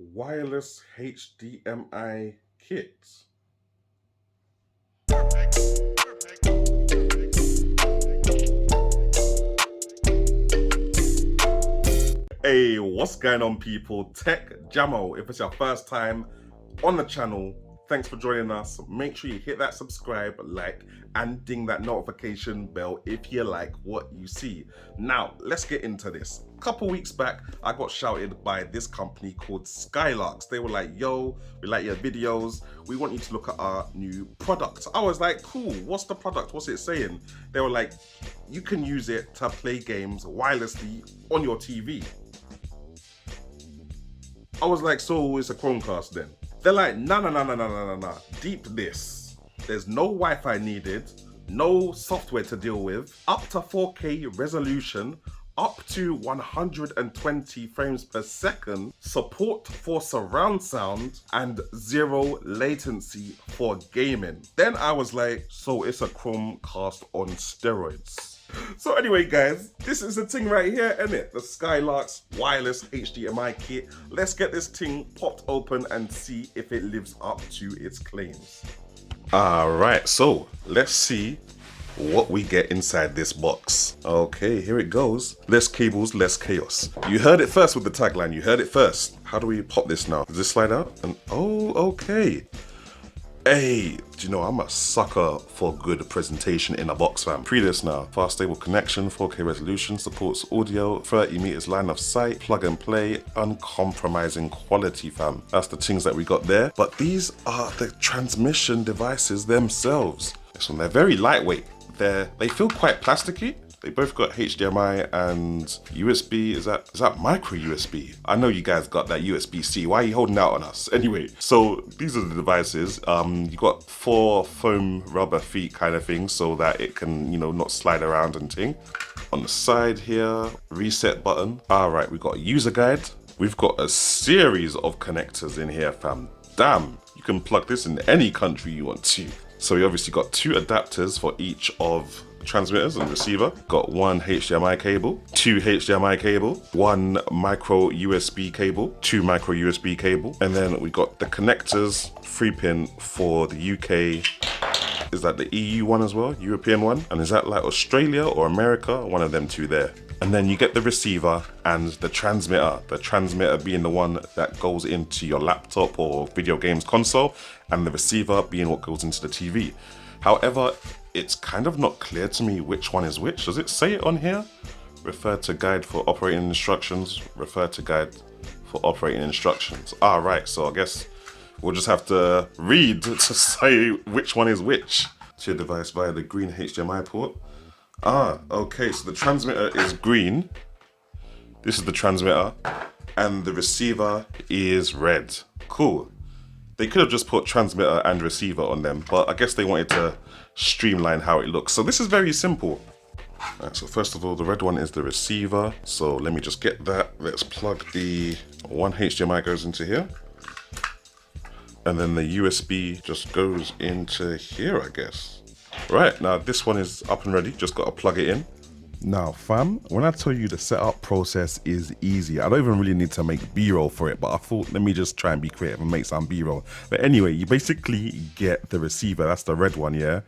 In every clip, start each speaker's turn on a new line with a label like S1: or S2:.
S1: wireless HDMI kit. Hey, what's going on, people? Tech Jamo. If it's your first time on the channel, thanks for joining us. Make sure you hit that subscribe, like, and ding that notification bell if you like what you see. Now, let's get into this. A couple weeks back, I got shouted by this company called Skylarx. They were like, yo, we like your videos. We want you to look at our new product. I was like, cool, what's the product? What's it saying? They were like, you can use it to play games wirelessly on your TV. I was like, so it's a Chromecast then? They're like, nah. Deep this. There's no Wi-Fi needed, no software to deal with, up to 4K resolution, up to 120 frames per second, support for surround sound, and 0 latency for gaming. Then I was like, so it's a Chromecast on steroids. So anyway, guys, this is the thing right here, isn't it? The Skylarx wireless HDMI kit. Let's get this thing popped open and see if it lives up to its claims. All right, so let's see what we get inside this box. Okay, here it goes. Less cables, less chaos. You heard it first with the tagline. You heard it first. How do we pop this now? Does this slide out? And oh, okay. Hey, do you know, I'm a sucker for good presentation in a box, fam. Pre this now. Fast stable connection, 4K resolution, supports audio, 30 meters line of sight, plug and play, uncompromising quality, fam. That's the things that we got there. But these are the transmission devices themselves. So they're very lightweight. They feel quite plasticky. They both got HDMI and USB. Is that micro USB? I know you guys got that USB-C. Why are you holding out on us? Anyway, so these are the devices. You got 4 foam rubber feet kind of thing so that it can, you know, not slide around and ting. On the side here, reset button. All right, we've got a user guide. We've got a series of connectors in here, fam. Damn, you can plug this in any country you want to. So we obviously got 2 adapters for each of transmitters and receiver. Got 1 HDMI cable, 2 HDMI cable, 1 micro USB cable, 2 micro USB cable, and then we got the connectors, 3-pin for the UK. Is that the EU one as well? European one? And is that like Australia or America? One of them 2 there. And then you get the receiver and the transmitter being the one that goes into your laptop or video games console, and the receiver being what goes into the TV. However, it's kind of not clear to me which one is which. Does it say it on here? Refer to guide for operating instructions. Refer to guide for operating instructions. Ah, right, so I guess we'll just have to read to say which one is which. To your device via the green HDMI port. Ah, okay, so the transmitter is green. This is the transmitter. And the receiver is red. Cool. They could have just put transmitter and receiver on them, but I guess they wanted to streamline how it looks. So this is very simple. Alright, so first of all, the red one is the receiver. So let me just get that. Let's plug the 1 HDMI goes into here. And then the USB just goes into here, I guess. Right, now this one is up and ready. Just got to plug it in. Now, fam, when I tell you the setup process is easy, I don't even really need to make B-roll for it, but I thought, let me just try and be creative and make some B-roll. But anyway, you basically get the receiver, that's the red one, yeah?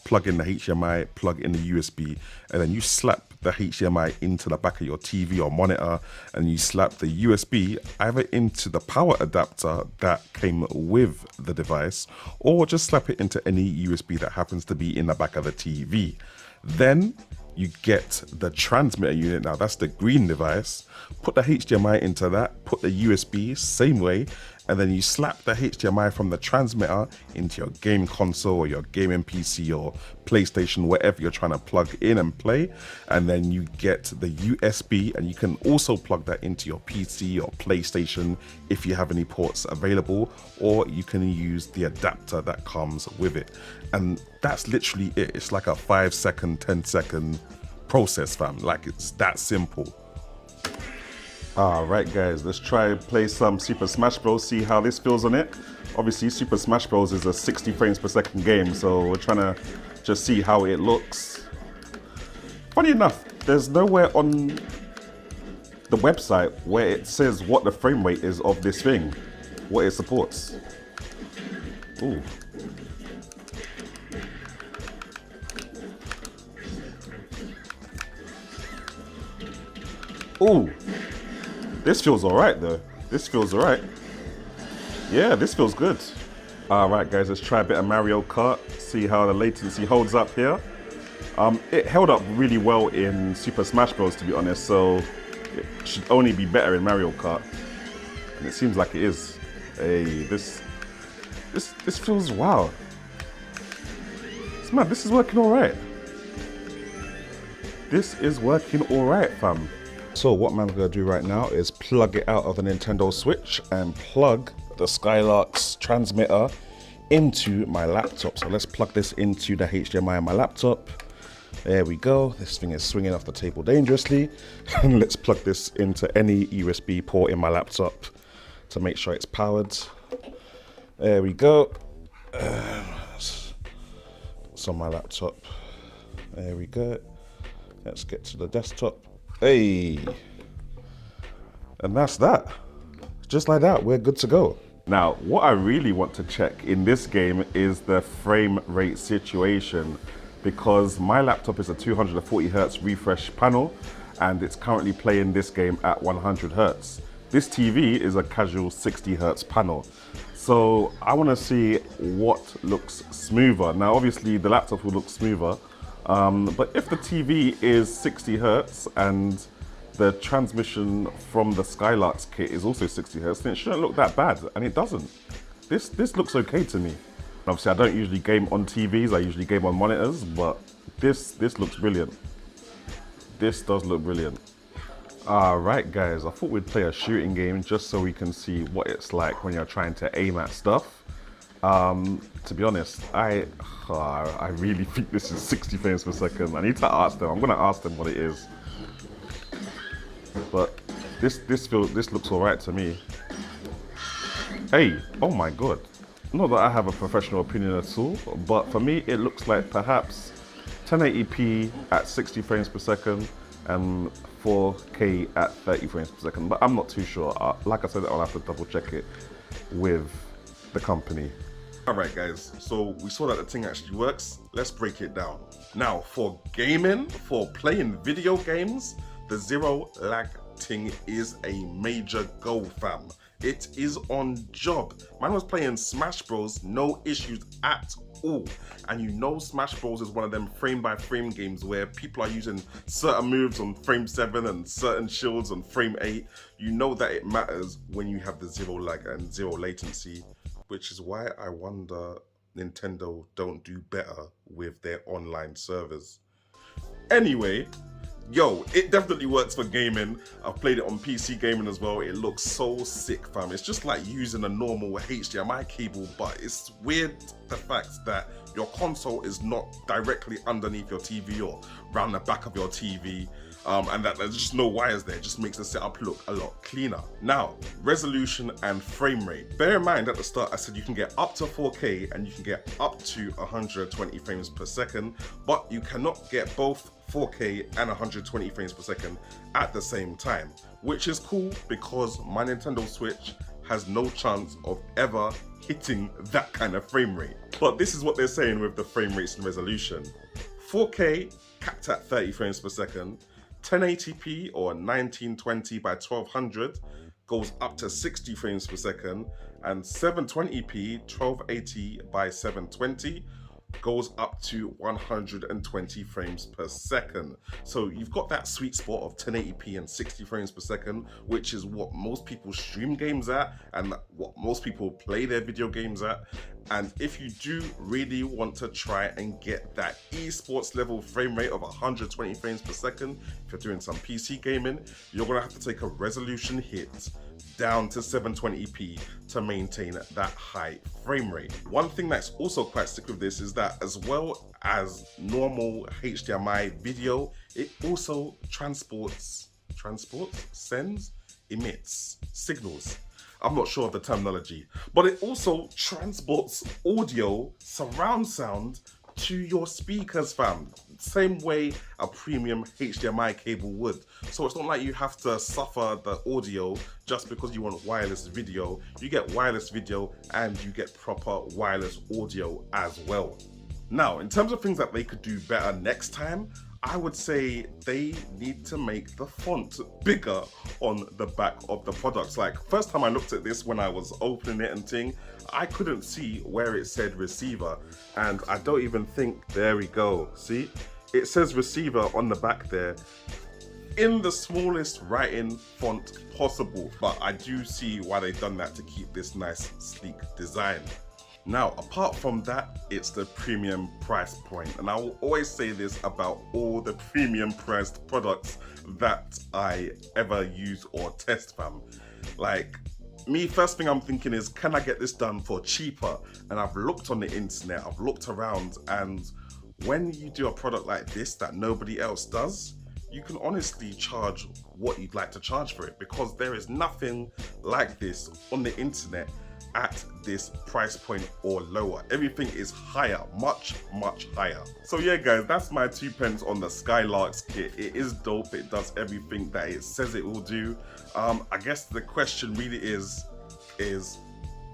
S1: Plug in the HDMI, plug in the USB, and then you slap the HDMI into the back of your TV or monitor, and you slap the USB either into the power adapter that came with the device, or just slap it into any USB that happens to be in the back of the TV. Then you get the transmitter unit. Now that's the green device. Put the HDMI into that, put the USB same way, and then you slap the HDMI from the transmitter into your game console or your gaming PC or PlayStation, whatever you're trying to plug in and play. And then you get the USB, and you can also plug that into your PC or PlayStation if you have any ports available, or you can use the adapter that comes with it. And that's literally it. It's like a 5-second, 10-second process, fam. Like, it's that simple. Alright guys, let's try and play some Super Smash Bros, see how this feels on it. Obviously Super Smash Bros is a 60 frames per second game, so we're trying to just see how it looks. Funny enough, there's nowhere on the website where it says what the frame rate is of this thing, what it supports. Ooh. Ooh. This feels alright though. This feels alright. Yeah, this feels good. Alright guys, let's try a bit of Mario Kart, see how the latency holds up here. It held up really well in Super Smash Bros, to be honest, so it should only be better in Mario Kart. And it seems like it is. Hey, this feels wow. It's mad, this is working alright. This is working alright, fam. So what I'm gonna do right now is plug it out of the Nintendo Switch and plug the Skylarx transmitter into my laptop. So let's plug this into the HDMI on my laptop. There we go. This thing is swinging off the table dangerously. And let's plug this into any USB port in my laptop to make sure it's powered. There we go. It's on my laptop. There we go. Let's get to the desktop. Hey. And that's that. Just like that, we're good to go. Now, what I really want to check in this game is the frame rate situation, because my laptop is a 240 Hertz refresh panel and it's currently playing this game at 100 Hertz. This TV is a casual 60 Hertz panel. So I want to see what looks smoother. Now, obviously the laptop will look smoother, but if the TV is 60 Hertz and the transmission from the Skylarx kit is also 60 Hertz, then it shouldn't look that bad, and it doesn't. This looks okay to me. Obviously, I don't usually game on TVs, I usually game on monitors, but this looks brilliant. This does look brilliant. Alright guys, I thought we'd play a shooting game just so we can see what it's like when you're trying to aim at stuff. To be honest, I really think this is 60 frames per second. I need to ask them, I'm gonna ask them what it is. But this looks alright to me. Hey, oh my god. Not that I have a professional opinion at all, but for me it looks like perhaps 1080p at 60 frames per second and 4K at 30 frames per second, but I'm not too sure. Like I said, I'll have to double check it with the company. Alright guys, so we saw that the thing actually works. Let's break it down. Now for gaming, for playing video games, the zero lag thing is a major goal, fam. It is on job. Man was playing Smash Bros, no issues at all. And you know Smash Bros is one of them frame by frame games where people are using certain moves on frame 7 and certain shields on frame 8. You know that it matters when you have the zero lag and zero latency, which is why I wonder Nintendo don't do better with their online servers. Anyway, yo, it definitely works for gaming. I've played it on PC gaming as well. It looks so sick, fam. It's just like using a normal HDMI cable, but it's weird the fact that your console is not directly underneath your TV or around the back of your TV, and that there's just no wires there. It just makes the setup look a lot cleaner. Now, resolution and frame rate. Bear in mind at the start I said you can get up to 4K and you can get up to 120 frames per second, but you cannot get both 4K and 120 frames per second at the same time, which is cool because my Nintendo Switch has no chance of ever hitting that kind of frame rate. But this is what they're saying with the frame rates and resolution. 4K capped at 30 frames per second, 1080p or 1920 by 1200 goes up to 60 frames per second, and 720p 1280 by 720 goes up to 120 frames per second. So you've got that sweet spot of 1080p and 60 frames per second, which is what most people stream games at and what most people play their video games at. And if you do really want to try and get that esports level frame rate of 120 frames per second, if you're doing some PC gaming, you're gonna have to take a resolution hit down to 720p to maintain that high frame rate. One thing that's also quite sick with this is that as well as normal HDMI video, it also emits signals. I'm not sure of the terminology, but it also transports audio, surround sound to your speakers, fam. same way a premium HDMI cable would. So it's not like you have to suffer the audio just because you want wireless video. You get wireless video and you get proper wireless audio as well. Now, in terms of things that they could do better next time, I would say they need to make the font bigger on the back of the products. Like, first time I looked at this when I was opening it and thing, I couldn't see where it said receiver. And I don't even think, there we go. See, it says receiver on the back there in the smallest writing font possible. But I do see why they've done that to keep this nice, sleek design. Now, apart from that, it's the premium price point. And I will always say this about all the premium priced products that I ever use or test, fam. Like, me, first thing I'm thinking is, can I get this done for cheaper? And I've looked on the internet, I've looked around, and when you do a product like this that nobody else does, you can honestly charge what you'd like to charge for it, because there is nothing like this on the internet at this price point or lower. Everything is higher, much higher. So yeah guys, that's my 2 pence on the Skylarx kit. It is dope, it does everything that it says it will do. I guess the question really is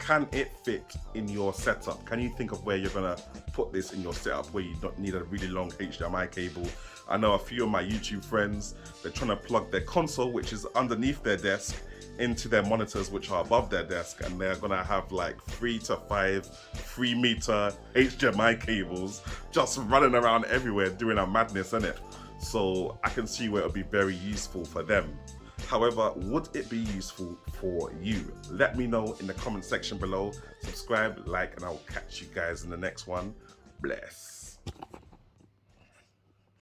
S1: can it fit in your setup? Can you think of where you're gonna put this in your setup where you don't need a really long HDMI cable? I know a few of my YouTube friends, they're trying to plug their console, which is underneath their desk, into their monitors, which are above their desk, and they're gonna have like 3 to 5 3-meter HDMI cables just running around everywhere doing a madness, innit? So I can see where it would be very useful for them. However, would it be useful for you? Let me know in the comment section below. Subscribe, like, and I will catch you guys in the next one. Bless.